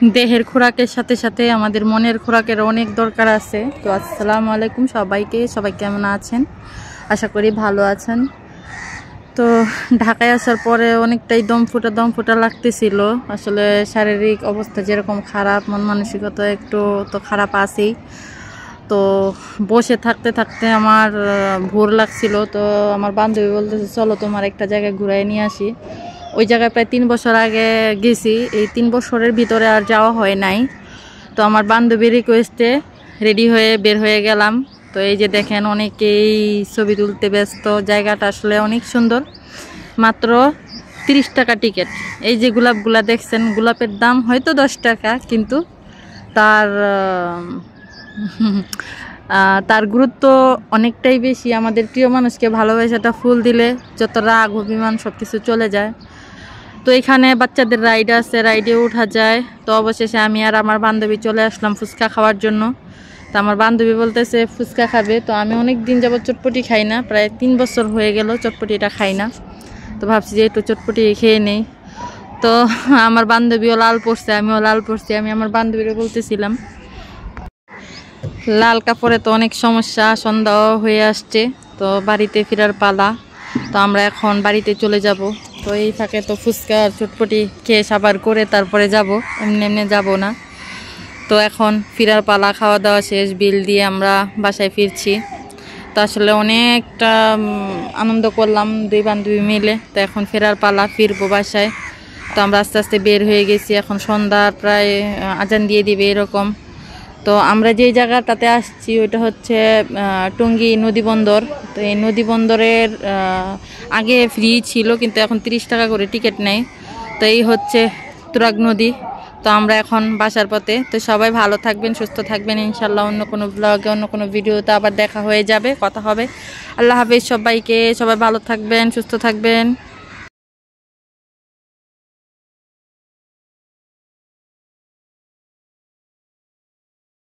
দেহের খোরাকের সাথে সাথে আমাদের মনের খোরাকের অনেক দরকার আছে। তো আসসালামু আলাইকুম সবাইকে, সবাই কেমন আছেন? আশা করি ভালো আছেন। তো ঢাকায় আসার পরে অনেকটাই দম ফুটা লাগতেছিল। আসলে শারীরিক অবস্থা যেরকম খারাপ, মন মানসিকতা একটু তো খারাপ আছেই। তো বসে থাকতে থাকতে আমার ভোর লাগছিল। তো আমার বান্ধবী বলতেছে চলো তোমার একটা জায়গায় ঘুরাই নিয়ে আসি। ওই জায়গায় প্রায় 3 বছর আগে গেছি, এই 3 বছরের ভিতরে আর যাওয়া হয় নাই। তো আমার বান্ধবীর রিকোয়েস্টে রেডি হয়ে বের হয়ে গেলাম। তো এই যে দেখেন অনেকেই ছবি তুলতে ব্যস্ত। জায়গাটা আসলে অনেক সুন্দর, মাত্র 30 টাকা টিকিট। এই যে গোলাপগুলা দেখছেন, গোলাপের দাম হয়তো 10 টাকা, কিন্তু তার তার গুরুত্ব অনেকটাই বেশি। আমাদের প্রিয় মানুষকে ভালোবাসাটা ফুল দিলে যত রাগ অভিমান সব কিছু চলে যায়। তো এখানে বাচ্চাদের রাইড আছে, রাইডে ওঠা যায়। তো অবশেষে আমি আর আমার বান্ধবী চলে আসলাম ফুচকা খাওয়ার জন্য। তো আমার বান্ধবী বলতেছে ফুচকা খাবে। তো আমি অনেক দিন যাবত চটপটি খাই না, প্রায় 3 বছর হয়ে গেল চটপটিটা খাই না। তো ভাবছি যে একটু চটপটি খেয়ে নেই। তো আমার বান্ধবীও লাল পড়ছে, আমিও লাল পড়ছি। আমি আমার বান্ধবীরা বলতেছিলাম লাল কাপড়ে তো অনেক সমস্যা, সন্ধ্যাও হয়ে আসছে। তো বাড়িতে ফেরার পালা। তো আমরা এখন বাড়িতে চলে যাব। তো এই ফাঁকে তো ফুচকা চটপটি খেয়ে সাবার করে তারপরে যাব, এমনি এমনি যাব না। তো এখন ফেরার পালা, খাওয়া দাওয়া শেষ, বিল দিয়ে আমরা বাসায় ফিরছি। তো আসলে অনেকটা আনন্দ করলাম দুই বান্ধবী মিলে। তো এখন ফেরার পালা, ফিরবো বাসায়। তো আমরা আস্তে আস্তে বের হয়ে গেছি। এখন সন্ধ্যা প্রায় আজান দিয়ে দিবে এরকম। তো আমরা যেই জায়গাটাতে আসছি ওইটা হচ্ছে টঙ্গী নদী বন্দর। তো এই নদী বন্দরের আগে ফ্রি ছিল, কিন্তু এখন 30 টাকা করে টিকিট নেয়। তো এই হচ্ছে তুরাগ নদী। তো আমরা এখন বাসার পথে। তো সবাই ভালো থাকবেন, সুস্থ থাকবেন। ইনশাল্লাহ অন্য কোনো ব্লগে, অন্য কোনো ভিডিওতে আবার দেখা হয়ে যাবে, কথা হবে। আল্লাহ হাফেজ সবাইকে, সবাই ভালো থাকবেন, সুস্থ থাকবেন।